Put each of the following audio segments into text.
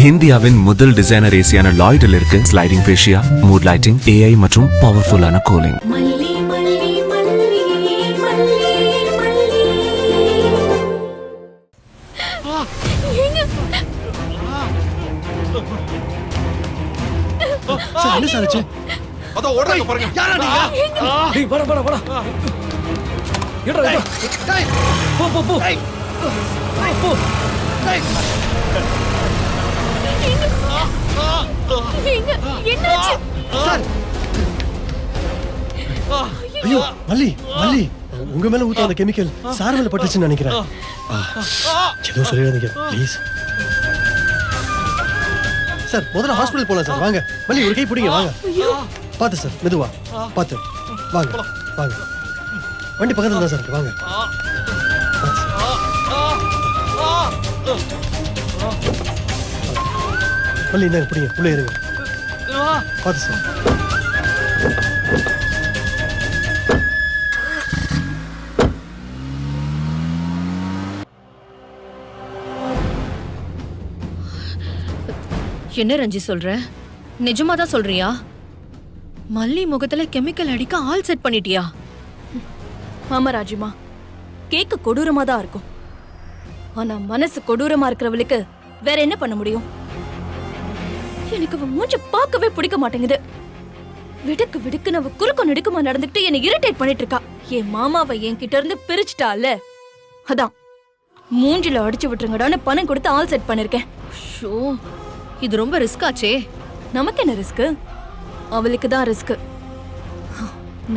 இந்தியாவின் முதல் டிசைனர் ஏசியான லாய்டில் இருக்கு sliding fascia, mood lighting, AI மற்றும் பவர்ஃபுல்லான கூலிங். என்ன சாச்சு? அத ஓடுறாங்க பாருங்க. யாரா நீங்க? டேய் போடா. ஏடா ஏடா. டேய் போ. டேய். போ. டேய். என்னாச்சு சார். ஐயோ மல்லி உங்க மேல ஊத்த அந்த கெமிக்கல் சார் மேல பட்டுச்சுன்னு நினைக்கிறேன். ஏதோ சொல்லிடாதீங்க ப்ளீஸ். சார் முதல்ல ஹாஸ்பிடல் போலாம் சார். வாங்க மல்லி ஒரு கை பிடிங்க வாங்க. பாத்து சார் மெதுவா பாத்து வாங்க. வண்டி பக்கத்துல தான் சார் இருக்கு வாங்க. மல்லி இந்தாங்க பிடிங்க உள்ள இருங்க. பாத்து சார். என்ன ரஞ்சி சொல்ற? நிஜமா தான் சொல்றியா? மல்லி முகத்துல கெமிக்கல் அடிக்க ஆல் செட் பண்ணிட்டியா? ஆமா ராஜிமா, கேக்கு கொடூரமா தான் இருக்கும். ஆனா மனசு கொடூரமா இருக்கிறவளுக்கு வேற என்ன பண்ண முடியும்? எனக்கு அவ மூஞ்ச பார்க்கவே பிடிக்க மாட்டேங்குது. விடுக்குன்னு அவ குறுக்க நெடுக்குமா நடந்துக்கிட்டு என்னை இரிட்டேட் பண்ணிட்டு இருக்கா. என் மாமாவை என்கிட்ட இருந்து பிரிச்சுட்டால, அதான் மூஞ்சில அடிச்சு விட்டுருங்கடான்னு பணம் கொடுத்து ஆல் செட் பண்ணிருக்கேன். ஷோ, இது ரொம்ப ரிஸ்க் ஆச்சே. நமக்கு என்ன ரிஸ்க்? அவளுக்கு தான் ரிஸ்க்.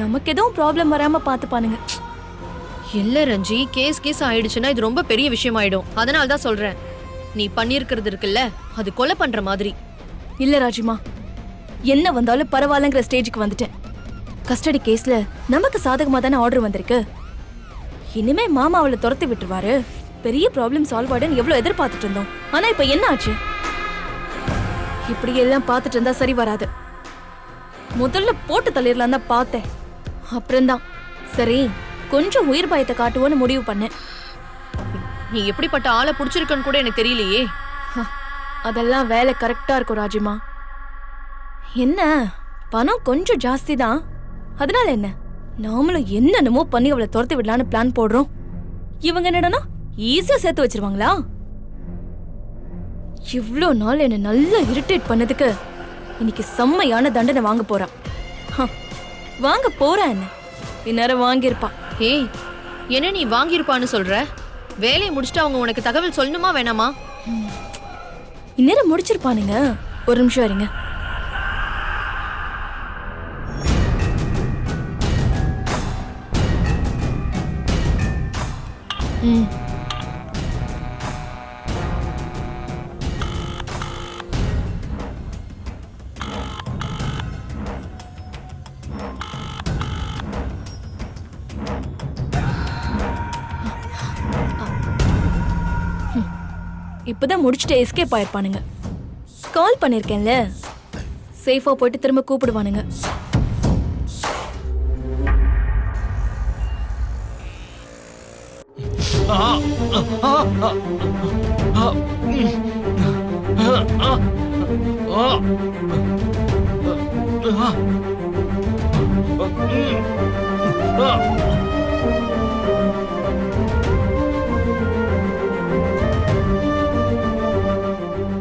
நமக்கு எதுவும் ப்ராப்ளம் வராம பாத்துப்பானுங்க. இல்ல ரஞ்சி, கேஸ் ஆயிடுச்சுன்னா இது ரொம்ப பெரிய விஷயம் ஆயிடும். அதனால தான் சொல்றேன். நீ பண்ணிருக்கிறது இருக்குல்ல, அது கொலை பண்ற மாதிரி. இல்ல ராஜிமா, என்ன வந்தாலும் பரவாயில்லங்கிற ஸ்டேஜுக்கு வந்துட்டேன். கஸ்டடி கேஸ்ல நமக்கு சாதகமா தானே ஆர்டர் வந்திருக்கு. இனிமே மாமா அவளை துரத்தி விட்டுருவாரு. பெரிய ப்ராப்ளம் சால்வ் ஆடுன்னு எவ்வளவு எதிர்பார்த்துட்டு இருந்தோம். ஆனா இப்ப என்ன ஆச்சு? இப்படி எல்லாம் பார்த்துட்டு இருந்தா சரி வராது. முதல்ல போட்டு தள்ளிடலாம் தான் பார்த்தேன். அப்புறம்தான் சரி கொஞ்சம் உயிர் பயத்தை காட்டுவோன்னு முடிவு பண்ணேன். நீ எப்படிப்பட்ட ஆளை புடிச்சிருக்கன்னு கூட எனக்கு தெரியலையே. அதெல்லாம் வேலை கரெக்டா இருக்கும் ராஜிமா. என்ன பணம் கொஞ்சம் ஜாஸ்தி தான், அதனால என்ன? நாமளும் என்னென்னமோ பண்ணி அவளை துரத்தி விடலான்னு பிளான் போடுறோம். இவங்க என்னடனா ஈஸியா சேர்த்து வச்சிருவாங்களா? இவ்ளோ நாள் என்ன நல்லா இரிட்டேட் பண்ணதுக்கு இன்னைக்கு செம்மையான தண்டனை வாங்க போறா. வாங்க போறா என்ன? இந்நேரம் வாங்கியிருப்பா. ஏய், என்ன நீ வாங்கியிருப்பான்னு சொல்ற? வேலையை முடிச்சுட்டு அவங்க உனக்கு தகவல் சொல்லணுமா வேணாமா? இந்நேரம் முடிச்சிருப்பானுங்க. ஒரு நிமிஷம் இருங்க. இப்பதான் முடிச்சுட்டு எஸ்கேப் ஆயிருப்பானுங்க. கால் பண்ணிருக்கேன்ல, சேஃபா போயிட்டு திரும்ப கூப்பிடுவானுங்க.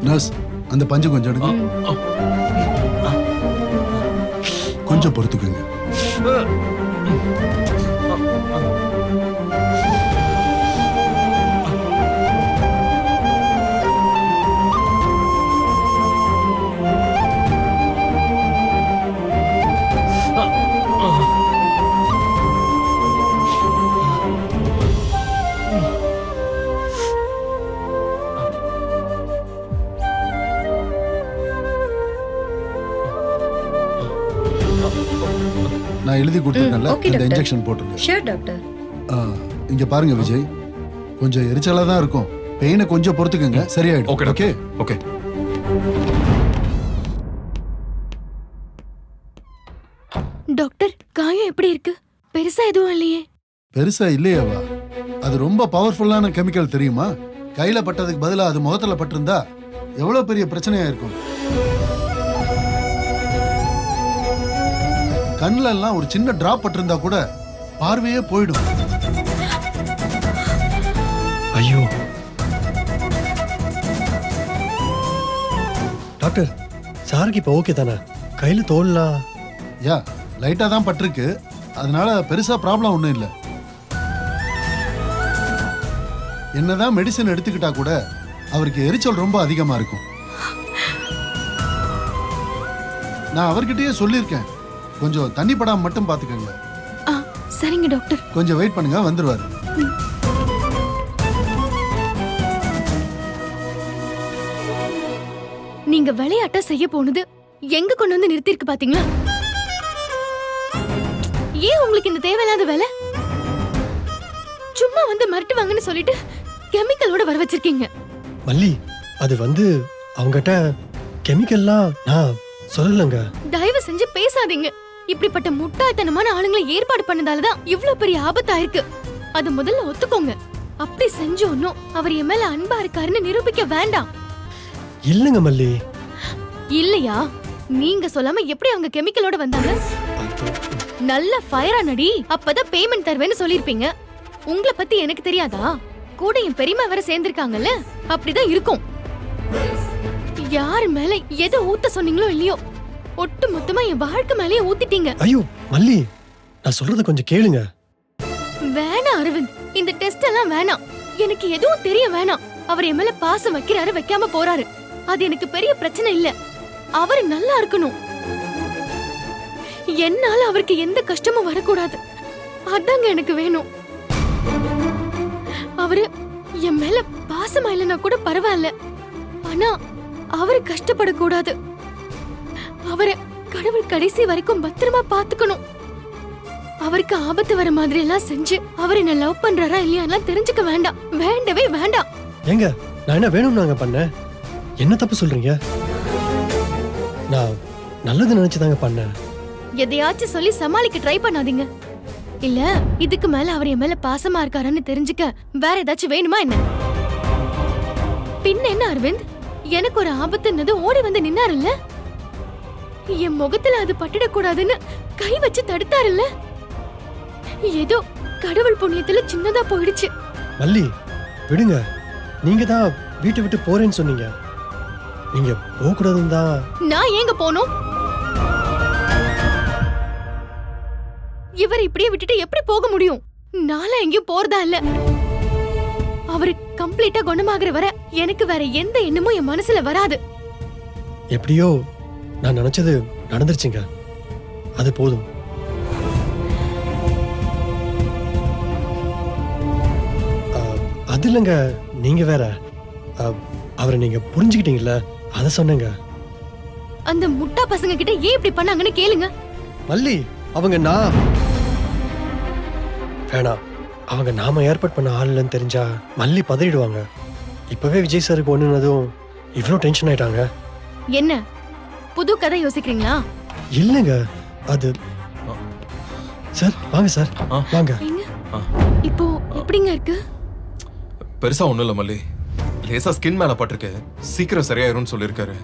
நர்ஸ், அந்த பஞ்சு கொஞ்சம் எடுங்க. கொஞ்சம் பொறுத்துக்குங்க. நான் எழுதி கொடுத்துருக்கேன்ல, இந்த இன்ஜெக்ஷன் போட்டுருங்க. Sure doctor. இங்க பாருங்க விஜய், கொஞ்சம் எரிச்சலா தான் இருக்கும். பெயினை கொஞ்சம் பொறுத்துக்கங்க, சரியாயிடும். Okay okay okay. டாக்டர், காயம் எப்படி இருக்கு? பெருசா எதுவும் இல்லையே? பெருசா இல்லையாவா? அது ரொம்ப பவர்ஃபுல்லான கெமிக்கல் தெரியுமா? கையில பட்டதுக்கு பதிலா அது முகத்துல பட்டிருந்தா எவ்வளவு பெரிய பிரச்சனையா இருக்கும். கண்ணுல எல்லாம் ஒரு சின்ன டிராப் பட்டிருந்தா கூட பார்வையே போயிடும். ஐயோ டாக்டர், சாருக்கு இப்போ ஓகே தானே? கையில தோல்லாம் யா லைட்டா தான் பட்டிருக்கு. அதனால பெருசா ப்ராப்ளம் ஒன்றும் இல்லை. என்னதான் மெடிசன் எடுத்துக்கிட்டா கூட அவருக்கு எரிச்சல் ரொம்ப அதிகமா இருக்கும். நான் அவர்கிட்டயே சொல்லியிருக்கேன், கொஞ்சம் தண்ணி படாம மட்டும் பாத்துக்கங்க. சரிங்க டாக்டர். கொஞ்சம் வெயிட் பண்ணுங்க, வந்துருவாரு. நீங்க விளையாட்ட செய்ய போனது எங்க கொண்டு வந்து நிறுத்திருக்கு பாத்தீங்களா? ஏன் உங்களுக்கு இந்த தேவையில்லாத வேலை? சும்மா வந்து மிரட்டுவாங்கன்னு சொல்லிட்டு கெமிக்கலோட வர வச்சிருக்கீங்க. மல்லி, அது வந்து அவங்ககிட்ட கெமிக்கல்லாம் நான் சொல்லலங்க. தயவு செஞ்சு பேசாதீங்க. இப்படிப்பட்ட முட்டாள்தனமான ஆளுங்களை ஏற்பாடு பண்ணதாலதான் இவ்ளோ பெரிய ஆபத்தா இருக்கு. அது முதல்ல ஒத்துக்கோங்க. அப்படி செஞ்சோன்னும் அவர் என் மேல அன்பா இருக்காருன்னு நிரூபிக்க வேண்டாம். இல்லங்க மல்லி. இல்லையா? நீங்க சொல்லாம எப்படி அவங்க கெமிக்கலோட வந்தாங்க? நல்ல ஃபயரா நடி, அப்பதான் பேமெண்ட் தருவேன்னு சொல்லிருப்பீங்க. உங்களை பத்தி எனக்கு தெரியாதா? கூட என் பெரியம்மா வேற சேர்ந்திருக்காங்கல்ல, அப்படிதான் இருக்கும். யார் மேல எதை ஊத்த சொன்னீங்களோ இல்லையோ, ஒட்டு மொத்தமா என் வாழ்க்கை மேலயே ஊத்திட்டீங்க. ஐயோ மல்லி, நான் சொல்றத கொஞ்சம் கேளுங்க. வேணாம் அரவிந்த், இந்த டெஸ்ட் எல்லாம் வேணாம். எனக்கு எதுவும் தெரிய வேணாம். அவர் என் மேல பாசம் வைக்கிறாரு, வைக்காம போறாரு, அது எனக்கு பெரிய பிரச்சனை இல்ல. அவர் நல்லா இருக்கணும். என்னால அவருக்கு எந்த கஷ்டமும் வரக்கூடாது. அதாங்க எனக்கு வேணும். அவரு என் மேல பாசமா இல்லைன்னா கூட பரவாயில்ல, ஆனா அவரு கஷ்டப்படக்கூடாது. அவரை கடவுள் கடைசி வரைக்கும் பத்திரமா பாத்துக்கணும். அவருக்கு ஆபத்து வர மாதிரி எல்லாம் செஞ்சு அவர் என்ன லவ் பண்றாரா இல்லையா தெரிஞ்சுக்க வேண்டாம். வேண்டவே வேண்டாம். ஏங்க, நான் என்ன வேணும் நாங்க பண்ண? என்ன தப்பு சொல்றீங்க? நான் நல்லது நினைச்சுதாங்க பண்ணேன். எதையாச்சும் சொல்லி சமாளிக்க ட்ரை பண்ணாதீங்க. இல்ல இதுக்கு மேல அவர் என் மேல பாசமா இருக்காரான்னு தெரிஞ்சுக்க வேற ஏதாச்சும் வேணுமா என்ன? பின்ன என்ன அரவிந்த், எனக்கு ஒரு ஆபத்துன்னது ஓடி வந்து நின்னாருல்ல, என் முகத்துல அது பட்டுடக்கூடாதுன்னு கை வச்சு தடுத்தாருல்ல. ஏதோ கடவுள் புண்ணியத்துல சின்னதா போயிடுச்சு. மல்லி விடுங்க. நீங்க தான் வீட்டை விட்டு போறேன்னு சொன்னீங்க. நீங்க போக கூடாதுன்னு தான். நான் ஏங்க போனோம்? இவர் இப்படியே விட்டுட்டு எப்படி போக முடியும்? நாளா எங்கேயும் போறதா இல்ல. அவரு கம்ப்ளீட்டா குணமாகற வரை எனக்கு வேற எந்த எண்ணமும் என் மனசுல வராது. எப்படியோ நான் நினைச்சது நடந்துருச்சுங்க, அது போதும். அது இல்லைங்க, நீங்க வேற. அவரை நீங்க புரிஞ்சுக்கிட்டீங்கல்ல, அத சொன்னேங்க. அந்த முட்டா பசங்க கிட்ட ஏன் இப்படி பண்ணாங்கன்னு கேளுங்க. மல்லி, அவங்க நான் வேணாம். அவங்க நாம ஏற்பாடு பண்ண ஆள் இல்லைன்னு தெரிஞ்சா மல்லி பதறிடுவாங்க. இப்பவே விஜய் சாருக்கு ஒண்ணுனதும் இவ்வளோ டென்ஷன் ஆயிட்டாங்க. என்ன புது கதை யோசிக்கிறீங்களா? இல்லைங்க, அது சார் வாங்க சார் வாங்க. எங்க இப்போ எப்படிங்க இருக்கு? பெருசா ஒண்ணும் இல்ல மல்லி, லேசா ஸ்கின் மேல பட்டிருக்கு, சீக்கிரம் சரியாயிரும்னு சொல்லிருக்காரு.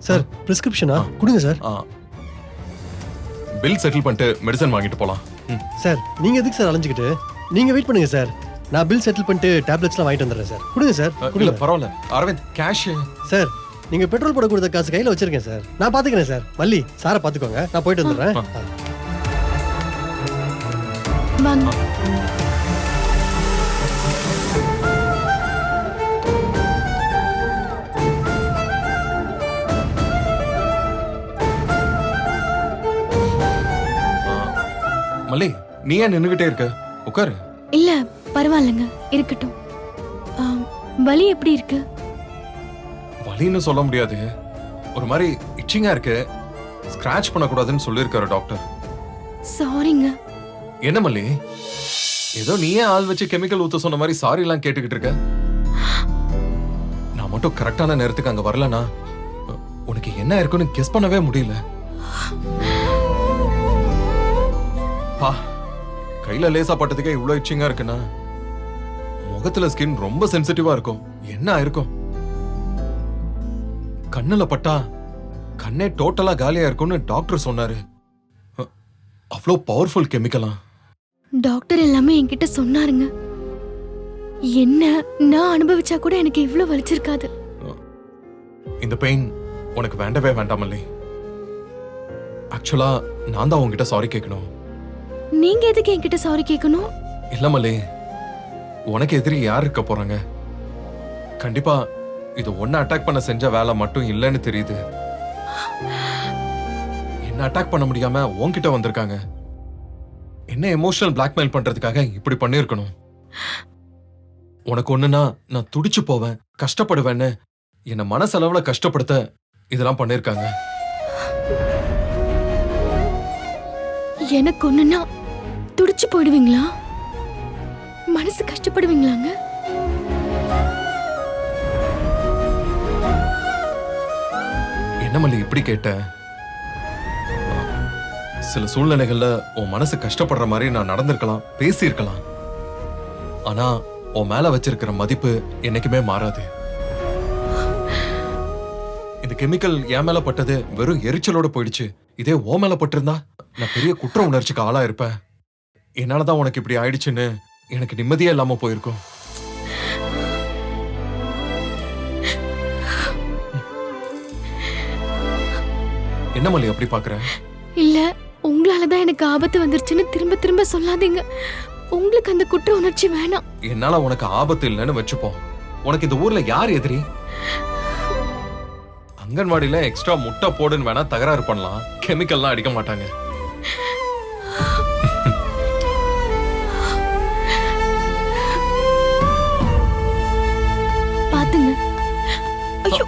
சார் பிரிஸ்கிரிப்ஷனா கொடுங்க சார். பில் செட்டில் பண்ணிட்டு மெடிசன் வாங்கிட்டு போலாம். சார் நீங்க எதுக்கு சார் அலைஞ்சுக்கிட்டு? நீங்க வெயிட் பண்ணுங்க சார், நான் பில் செட்டில் பண்ணிட்டு டேப்லெட்ஸ்லாம் வாங்கிட்டு வந்துடுறேன் சார். கொடுங்க சார். இல்ல கொடுங்க பரவாயில்ல அரவிந்த், கேஷ். சார் நீங்க பெட்ரோல் போட கொடுத்த காசு கையில வச்சிருக்கேன் சார், நான் பாத்துக்கிறேன் சார். மல்லி சாரை பாத்துக்கோங்க, நான் போயிட்டு வந்துடுறேன். வாங்க. மல்லி, நீ ஏன் நின்னுகிட்டே இருக்க? உட்காரு. இல்ல பரவாயில்லைங்க, இருக்கட்டும். வலி எப்படி இருக்கு? வலின்னு சொல்ல முடியாது, ஒரு மாதிரி இச்சிங்கா இருக்கு. ஸ்கிராட்ச் பண்ணக்கூடாதுன்னு சொல்லியிருக்காரு டாக்டர். சாரிங்க. என்ன மல்லி, ஏதோ நீயே ஆள் வச்சு கெமிக்கல் ஊத்த சொன்ன மாதிரி சாரி எல்லாம் கேட்டுக்கிட்டு இருக்க. நான் மட்டும் கரெக்டான நேரத்துக்கு அங்க வரலனா உனக்கு என்ன இருக்குன்னு கெஸ் பண்ணவே முடியல. பா, கையில லேசா பட்டதுக்கே இவ்வளவு இச்சிங்கா இருக்குன்னா முகத்துல ஸ்கின் ரொம்ப சென்சிட்டிவா இருக்கும். என்ன ஆயிருக்கும்? கண்ணுல பட்டா கண்ணே டோட்டலா காலியா இருக்கும்னு டாக்டர் சொன்னாரு. அவ்வளோ பவர்ஃபுல் கெமிக்கலா? டாக்டர் எல்லாமே என்கிட்ட சொன்னாருங்க. என்ன நான் அனுபவிச்சா கூட எனக்கு இவ்ளோ வலிச்சிருக்காது. இந்த பெயின் உனக்கு வேண்டவே வேண்டாம் மல்லி. ஆக்சுவலா நான் தான் உங்ககிட்ட சாரி கேட்கணும். நீங்க எதுக்கு என்கிட்ட சாரி கேட்கணும்? இல்ல மல்லி, உனக்கு எதிரி யார் இருக்க போறாங்க? கண்டிப்பா இது ஒன்ன அட்டாக் பண்ண செஞ்ச வேலை மட்டும் இல்லைன்னு தெரியுது. என்ன அட்டாக் பண்ண முடியாம உன்கிட்ட வந்திருக்காங்க. என்ன எமோஷனல் பிளாக்மெயில் பண்றதுக்காக இப்படி பண்ணிருக்கணும். உனக்கு ஒண்ணுனா நான் துடிச்சு போவேன், கஷ்டப்படுவேன்னு என்ன மனசளவுல கஷ்டப்படுத்த இதெல்லாம் பண்ணிருக்காங்க. எனக்கு ஒண்ணுன்னா துடிச்சு போயிடுவீங்களா? மனசு கஷ்டப்படுவீங்களாங்க? என்ன மல்லி இப்படி கேட்ட? சில சூழ்நிலைகள்ல உன் மனசு கஷ்டப்படுற மாதிரி நான் நடந்திருக்கலாம், பேசியிருக்கலாம். ஆனா உன் மேல வச்சிருக்கிற மதிப்பு என்னைக்குமே மாறாது. இந்த கெமிக்கல் என் மேல பட்டது வெறும் எரிச்சலோட போயிடுச்சு. இதே ஓ மேல பட்டிருந்தா நான் பெரிய குற்ற உணர்ச்சிக்கு ஆளா இருப்பேன். என்னாலதான் உனக்கு இப்படி ஆயிடுச்சுன்னு எனக்கு நிம்மதியே இல்லாம போயிருக்கும். என்ன மல்லி அப்படி பாக்குற? இல்ல, உங்களாலதான் எனக்கு ஆபத்து வந்துருச்சுன்னு திரும்ப திரும்ப சொல்லாதீங்க. உங்களுக்கு அந்த குற்ற உணர்ச்சி வேணாம். என்னால உனக்கு ஆபத்து இல்லைன்னு வச்சுப்போம். உனக்கு இந்த ஊர்ல யார் எதிரி? அங்கன்வாடியில எக்ஸ்ட்ரா முட்டை போடுன்னு வேணா தகராறு பண்ணலாம், கெமிக்கல்லாம் அடிக்க மாட்டாங்க. பாத்துங்க. ஐயோ,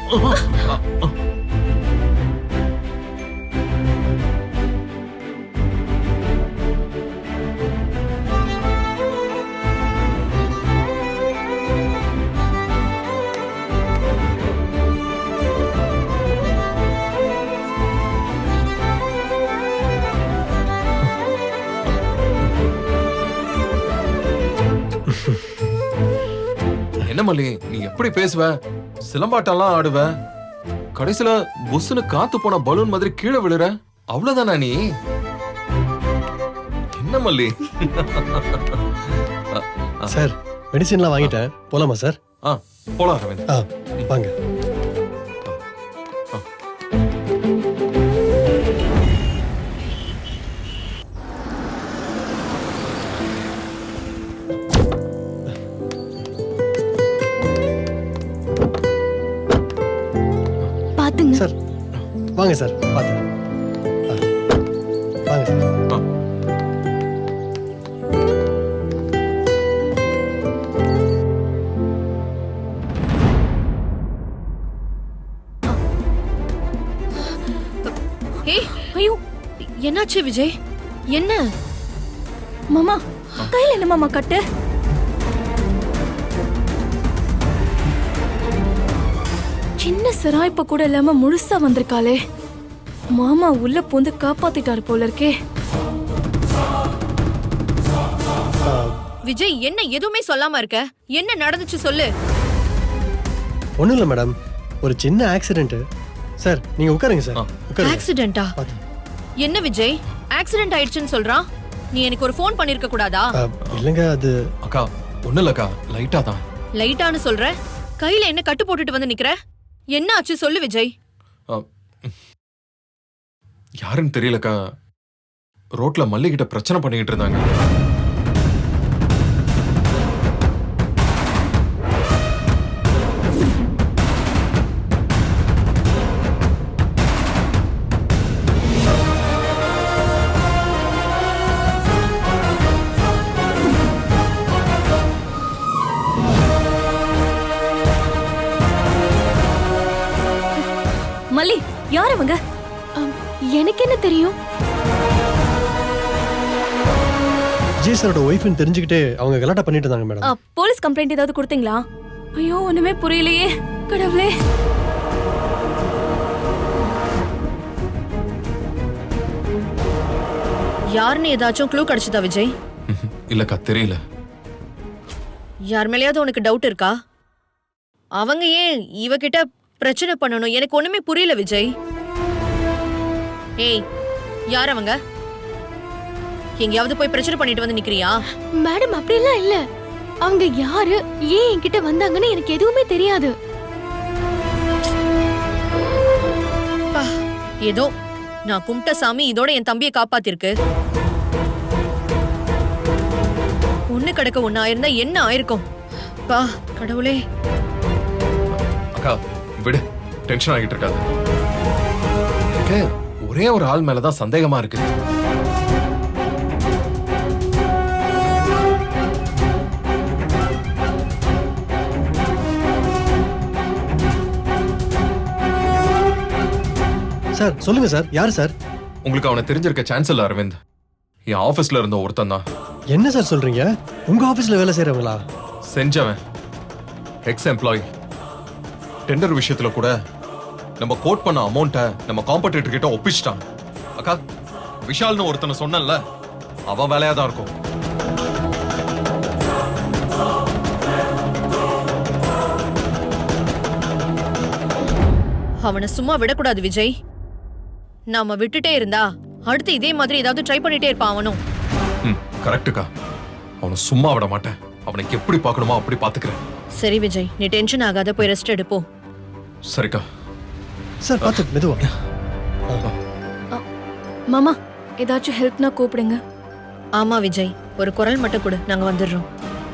என்ன மல்லி நீ எப்படி பேசுவ? சிலம்பாட்டம்லாம் ஆடுவ, கடைசியில புஸ்ஸுன்னு காத்து போன பலூன் மாதிரி கீழே விழுற. அவ்வளவுதானா நீ? என்ன மல்லி? சார் மெடிசின்லாம் வாங்கிட்டேன், போலாமா சார்? போலாம் அரவிந்த். வாங்க. பாத்துங்க. சார் வாங்க சார், பார்த்து வாங்க சார். ஏய், ஐயோ என்னாச்சு விஜய்? என்ன? மாமா, கையில என்ன மாமா கட்டு? சின்ன சிராய்ப்ப கூட இல்லாம முழுசா வந்திருக்காளே. மாமா உள்ள பூந்து காப்பாத்திட்டாரு போல இருக்கே. விஜய், என்ன எதுவுமே சொல்லாம இருக்க? என்ன நடந்துச்சு சொல்லு. ஒண்ணும் இல்லை மேடம், ஒரு சின்ன ஆக்சிடென்ட். சார் நீங்க உட்காருங்க சார், உட்காருங்க. ஆக்சிடென்ட்டா? பார்த்து. என்ன விஜய், ஆக்சிடென்ட் ஆயிடுச்சுன்னு சொல்றான்? நீ எனக்கு ஒரு ஃபோன் பண்ணிருக்க கூடாதா? இல்லைங்க, அது அக்கா ஒண்ணு இல்லக்கா, லைட்டா தான். லைட்டான்னு சொல்ற? கையில என்ன கட்டு போட்டுட்டு வந்து நிக்கிற? என்ன ஆச்சு சொல்லு விஜய். யாருன்னு தெரியலக்கா, ரோட்ல மல்லி கிட்ட பிரச்சனை பண்ணிக்கிட்டு இருந்தாங்க. மல்லி, யார் அவங்க? எனக்கு என்ன தெரியும்? ஜி சாரோட ஒய்ஃப்னு தெரிஞ்சுக்கிட்டு அவங்க கலாட்டா பண்ணிட்டு இருந்தாங்க மேடம். போலீஸ் கம்ப்ளைண்ட் ஏதாவது கொடுத்தீங்களா? ஐயோ, ஒண்ணுமே புரியலையே கடவுளே. யாருன்னு ஏதாச்சும் க்ளூ கிடைச்சதா விஜய்? இல்லக்கா தெரியல. யார் மேலயாவது உனக்கு டவுட் இருக்கா? அவங்க ஏன் இவகிட்ட பிரச்சனை பண்ணணும் எனக்கு ஒண்ணுமே புரியல விஜய். ஏய், யார் அவங்க? எங்கேயாவது போய் பிரச்சனை பண்ணிட்டு வந்து நிக்கிறியா? மேடம் அப்படியெல்லாம் இல்ல. அவங்க யாரு, ஏன் என்கிட்ட வந்தாங்கன்னு எனக்கு எதுவுமே தெரியாது. பா, ஏதோ நான் கும்பிட்ட சாமி இதோட என் தம்பியை காப்பாத்திருக்கு. ஒண்ணு கிடக்க ஒண்ணு ஆயிருந்தா என்ன ஆயிருக்கும்? பா கடவுளே. அக்கா விடு, டென்ஷன் ஆகிட்டு இருக்காது. எனக்கு ஒரே ஒரு ஆள் மேலதான் சந்தேகமா இருக்கு. சார் சொல்லுங்க சார், யார் சார்? உங்களுக்கு அவனை தெரிஞ்சிருக்க சான்ஸ் இல்ல அரவிந்த். என் ஆபீஸ்ல இருந்த ஒருத்தன் தான். என்ன சார் சொல்றீங்க? உங்க ஆபீஸ்ல வேலை செய்யறவங்களா? செஞ்சவன் எக்ஸ் எம்ப்ளாயி. டெண்டர் விஷயத்துல கூட நம்ம கோட் பண்ண அமௌண்ட்டை நம்ம காம்படிட்டர் கிட்ட ஒப்பிச்சிட்டான். அக்கா, விஷால்னு ஒருத்தனை சொன்னேன்ல, அவன் வேலையா தான் இருக்கும். அவனை சும்மா விடக்கூடாது விஜய். நாம விட்டுட்டே இருந்தா அடுத்து இதே மாதிரி ஏதாவது ட்ரை பண்ணிட்டே இருப்பான் அவனும். கரெக்டுக்கா, அவனை சும்மா விட மாட்டேன். அவனுக்கு எப்படி பார்க்கணுமோ அப்படி பாத்துக்கிறேன். சரி விஜய், நீ டென்ஷன் ஆகாத, போய் ரெஸ்ட் எடுப்போ. சரிக்கா. சார் பார்த்து மெதுவா. மாமா ஏதாச்சும் ஹெல்ப்னா கூப்பிடுங்க. ஆமா விஜய், ஒரு குரல் மட்டும் கொடு, நாங்க வந்துடுறோம்.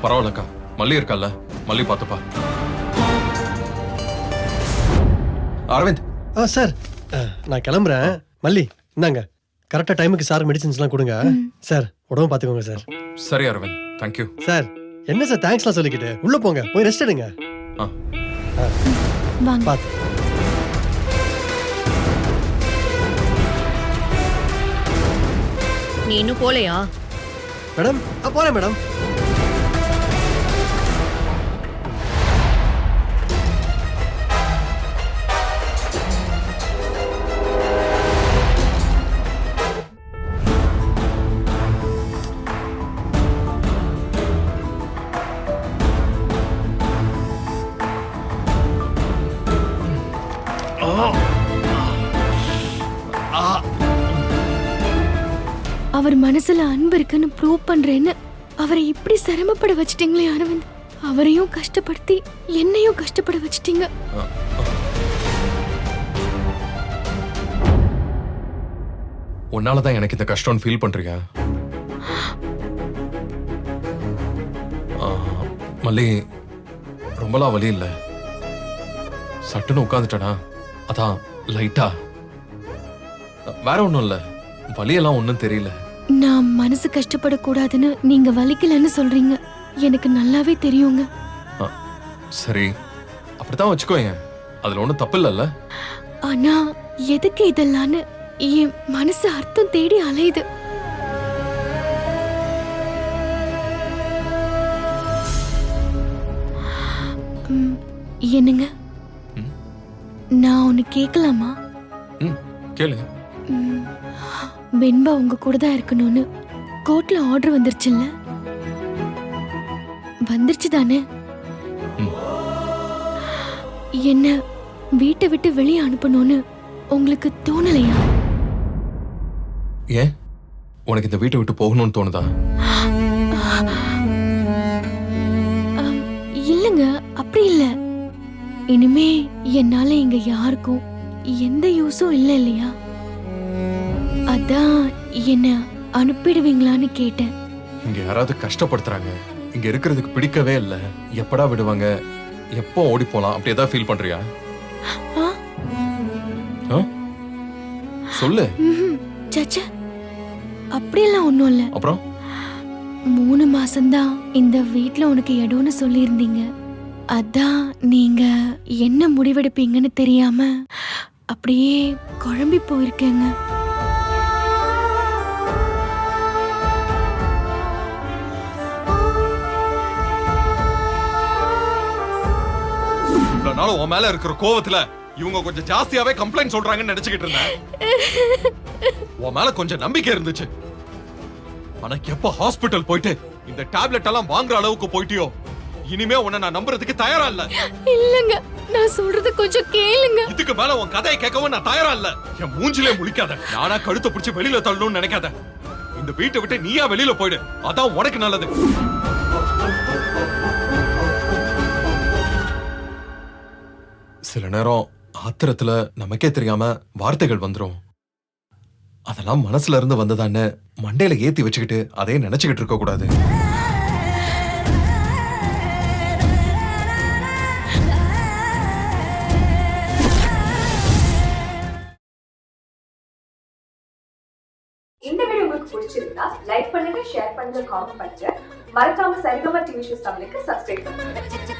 பரவாயில்லக்கா, மல்லி இருக்கல்ல, மல்லி பாத்துப்பா. அரவிந்த். சார் நான் கிளம்புறேன். மல்லி இந்தாங்க, கரெக்டா டைமுக்கு சார் மெடிசின்ஸ்லாம் கொடுங்க. சார் உடம்பு பாத்துக்கோங்க சார். சரி அரவிந்த், தேங்க்யூ. சார் என்ன சார் தேங்க்ஸ்லாம் சொல்லிக்கிட்டு, உள்ள போங்க, போய் ரெஸ்ட் எடுங்க. வாங்க. பாத்து. நீ இன்னும் போலையா? மேடம் போறேன் மேடம். அவர் மனசுல அன்பு இருக்குன்னு ப்ரூவ் பண்றேன்னு அவரை இப்படி சிரமப்பட வச்சிட்டீங்களே அரவிந்த். அவரையும் கஷ்டப்படுத்தி என்னையும் கஷ்டப்பட வச்சிட்டீங்க. உன்னாலதான் எனக்கு இந்த கஷ்டம் ஃபீல் பண்றியா? மல்லி, ரொம்பலாம் வலி இல்ல, சட்டுன்னு உட்காந்துட்டனா, அதான் லைட்டா. வேற ஒண்ணும் இல்ல, வலியெல்லாம் ஒண்ணும் தெரியல. நான் மனசு கஷ்டப்படக்கூடாதுன்னு நீங்க வலிக்கலன்னு சொல்றீங்க, எனக்கு நல்லாவே தெரியுங்க. சரி, அப்படித்தான் வச்சுக்கோங்க, அதுல ஒண்ணும் தப்பு இல்லல்ல. ஆனா எதுக்கு இதெல்லாம்னு என் மனசு அர்த்தம் தேடி அலையுது. என்னங்க, நான் ஒன்னு கேட்கலாமா? கேளு. வெண்பா உங்க கூட தான் இருக்கணும்னு கோர்ட்ல ஆர்டர் வந்துருச்சுல்ல? வந்துருச்சு தானே? என்ன வீட்டை விட்டு வெளியே அனுப்பணும்னு உங்களுக்கு தோணலையா? ஏன் உனக்கு இந்த வீட்டை விட்டு போகணும்னு தோணுதா? இல்லங்க, அப்படி இல்ல. இனிமே என்னால இங்க யாருக்கும் எந்த யூஸும் இல்ல இல்லையா? அதான் என்ன அனுப்பிடுவீங்களான்னு கேட்டேன். இங்க யாராவது கஷ்டப்படுத்துறாங்க, இங்க இருக்கிறதுக்கு பிடிக்கவே இல்ல, எப்படா விடுவாங்க, எப்போ ஓடி போலாம், அப்படி ஏதாவது ஃபீல் பண்றியா? சொல்லு. சச்சா, அப்படியெல்லாம் ஒண்ணும் இல்ல. அப்புறம் 3 மாசம்தான் இந்த வீட்ல உனக்கு இடம்னு சொல்லியிருந்தீங்க. அதான் நீங்க என்ன முடிவெடுப்பீங்கன்னு தெரியாம அப்படியே குழம்பி போயிருக்கேங்க. இவ்வளவு நாள் உன் மேல இருக்கிற கோவத்துல இவங்க கொஞ்சம் ஜாஸ்தியாவே கம்ப்ளைண்ட் சொல்றாங்கன்னு நினைச்சுக்கிட்டு இருந்தேன். உன் மேல கொஞ்சம் நம்பிக்கை இருந்துச்சு. ஆனா எப்ப ஹாஸ்பிட்டல் போயிட்டு இந்த டேப்லெட் எல்லாம் வாங்குற அளவுக்கு போயிட்டியோ, இனிமே உன்னை நான் நம்புறதுக்கு தயாரா இல்ல. இல்லங்க, நான் சொல்றது கொஞ்சம் கேளுங்க. இதுக்கு மேல உன் கதையை கேட்கவும் நான் தயாரா இல்ல. என் மூஞ்சிலே முழிக்காத. நானா கழுத்தை பிடிச்சி வெளியில தள்ளணும்னு நினைக்காத. இந்த வீட்டை விட்டு நீயா வெளியில போயிடு. அதான் உனக்கு நல்லது. சில நேரம் ஆத்திரத்துல நமக்கே தெரியாம வார்த்தைகள் வந்துரும். அதெல்லாம் மனசுல இருந்து வந்ததான்னு மண்டையில ஏத்தி வச்சுக்கிட்டு அதே நினைச்சுக்கிட்டு இருக்க கூடாது. இந்த வீடியோ உங்களுக்கு பிடிச்சிருந்தா லைக் பண்ணுங்க, ஷேர் பண்ணுங்க, காமெண்ட் பண்ணுங்க. மறக்காம சரிகமா டிவி ஷோஸ் தமிழுக்கு சப்ஸ்கிரைப் பண்ணுங்க.